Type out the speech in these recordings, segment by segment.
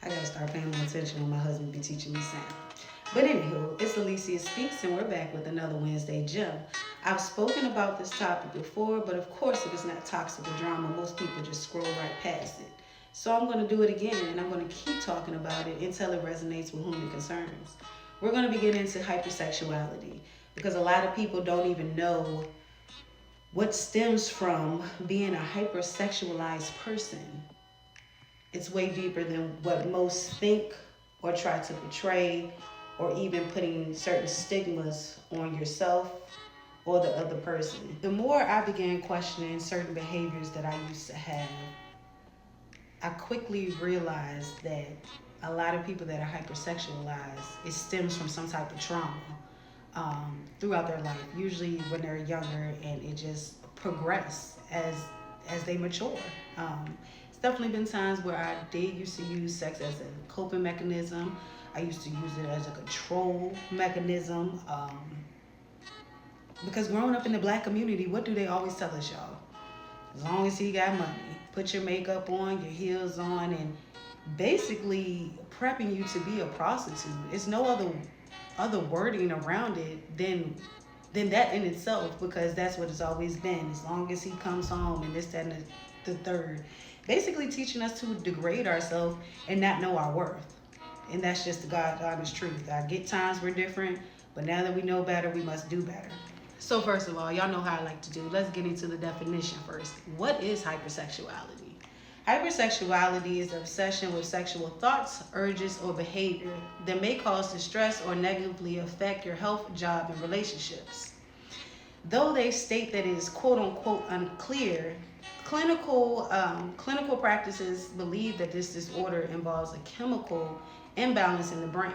I gotta start paying more attention when my husband be teaching me sound. But anywho, it's Alicia Speaks, and we're back with another Wednesday Gem. I've spoken about this topic before, but of course, if it's not toxic or drama, most people just scroll right past it. So I'm going to do it again, and I'm going to keep talking about it until it resonates with whom it concerns. We're going to be getting into hypersexuality because a lot of people don't even know what stems from being a hypersexualized person. It's way deeper than what most think or try to portray, or even putting certain stigmas on yourself or the other person. The more I began questioning certain behaviors that I used to have, I quickly realized that a lot of people that are hypersexualized, it stems from some type of trauma throughout their life, usually when they're younger, and it just progress as they mature. It's definitely been times where I did used to use sex as a coping mechanism. I used to use it as a control mechanism. Because growing up in the black community, what do they always tell us, y'all? As long as he got money, put your makeup on, your heels on, and basically prepping you to be a prostitute. It's no other wording around it than that in itself, because that's what it's always been. As long as he comes home and this, that, and the third. Basically teaching us to degrade ourselves and not know our worth. And that's just the God honest truth. I get times we're different, but now that we know better, we must do better. So first of all, y'all know how I like to do. Let's get into the definition first. What is hypersexuality? Hypersexuality is obsession with sexual thoughts, urges, or behavior that may cause distress or negatively affect your health, job, and relationships. Though they state that it is quote unquote unclear, clinical practices believe that this disorder involves a chemical imbalance in the brain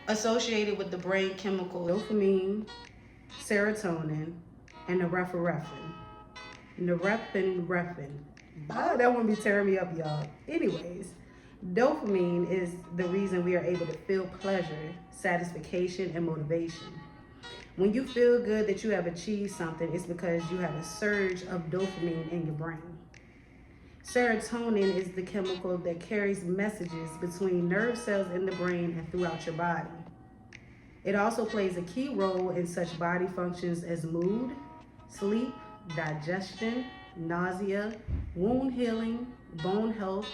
associated with the brain chemical dopamine, serotonin, and norepinephrine. Norepinephrine. Oh, that one be tearing me up, y'all. Anyways, dopamine is the reason we are able to feel pleasure, satisfaction, and motivation. When you feel good that you have achieved something, it's because you have a surge of dopamine in your brain. Serotonin is the chemical that carries messages between nerve cells in the brain and throughout your body. It also plays a key role in such body functions as mood, sleep, digestion, nausea, wound healing, bone health,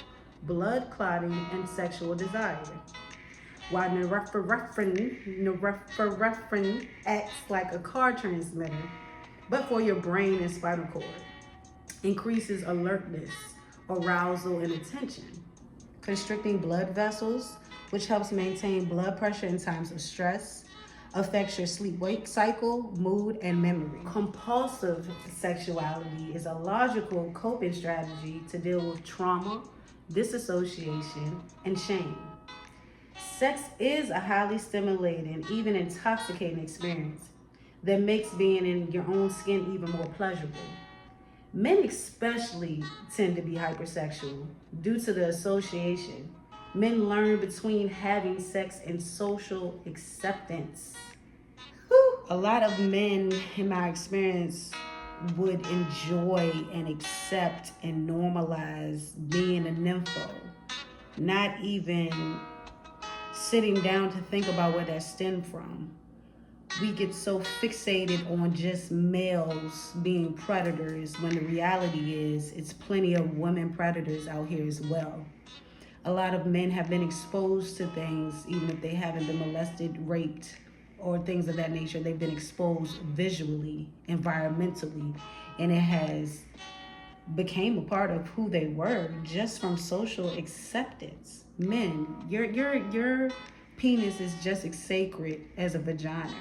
blood clotting, and sexual desire. While norepinephrine acts like a car transmitter, but for your brain and spinal cord, increases alertness, arousal, and attention, constricting blood vessels, which helps maintain blood pressure in times of stress, affects your sleep-wake cycle, mood, and memory. Compulsive sexuality is a logical coping strategy to deal with trauma, disassociation, and shame. Sex is a highly stimulating, even intoxicating experience that makes being in your own skin even more pleasurable. Men especially tend to be hypersexual due to the association. Men learn between having sex and social acceptance. Whew. A lot of men, in my experience, would enjoy and accept and normalize being a nympho, not even sitting down to think about where that stemmed from. We get so fixated on just males being predators when the reality is it's plenty of women predators out here as well. A lot of men have been exposed to things, even if they haven't been molested, raped, or things of that nature. They've been exposed visually, environmentally, and it has became a part of who they were just from social acceptance. Men, your penis is just as sacred as a vagina.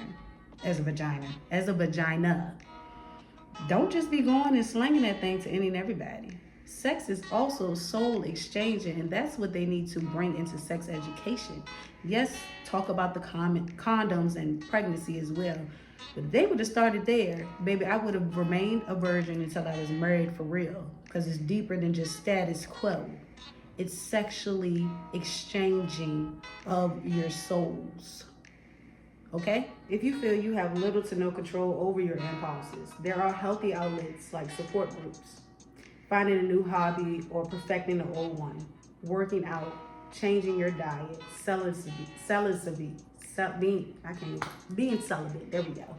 Don't just be going and slinging that thing to any and everybody. Sex is also soul exchanging, and that's what they need to bring into sex education. Yes, talk about the condoms and pregnancy as well. But if they would have started there, baby, I would have remained a virgin until I was married for real. Because it's deeper than just status quo. It's sexually exchanging of your souls. Okay? If you feel you have little to no control over your impulses, there are healthy outlets like support groups, finding a new hobby or perfecting an old one, working out, changing your diet, being celibate. There we go.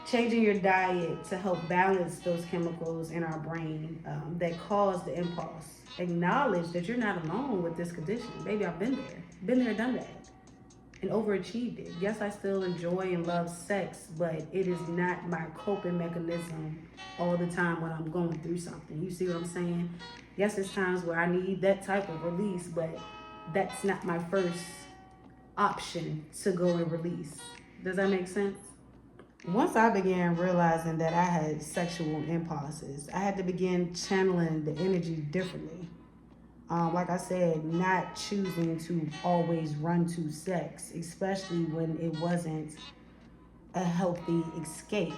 Changing your diet to help balance those chemicals in our brain that cause the impulse. Acknowledge that you're not alone with this condition. Baby, I've been there, done that, and overachieved it. Yes, I still enjoy and love sex, but it is not my coping mechanism all the time when I'm going through something. You see what I'm saying? Yes, there's times where I need that type of release, but that's not my first option to go and release. Does that make sense? Once I began realizing that I had sexual impulses, I had to begin channeling the energy differently. Like I said, not choosing to always run to sex, especially when it wasn't a healthy escape.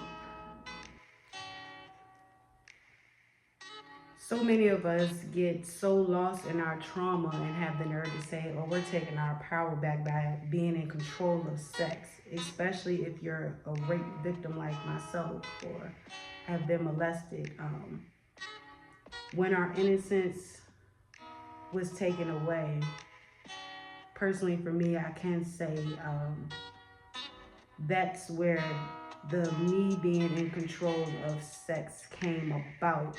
So many of us get so lost in our trauma and have the nerve to say, oh, we're taking our power back by being in control of sex, especially if you're a rape victim like myself or have been molested. When our innocence was taken away, personally for me, I can say that's where the me being in control of sex came about.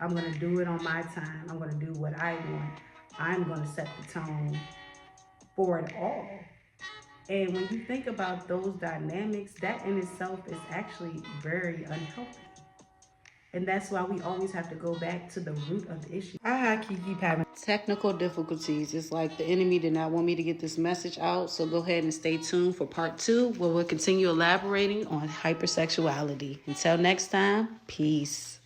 I'm going to do it on my time. I'm going to do what I want. I'm going to set the tone for it all. And when you think about those dynamics, that in itself is actually very unhealthy. And that's why we always have to go back to the root of the issue. I keep having technical difficulties. It's like the enemy did not want me to get this message out. So go ahead and stay tuned for part 2, where we'll continue elaborating on hypersexuality. Until next time, peace.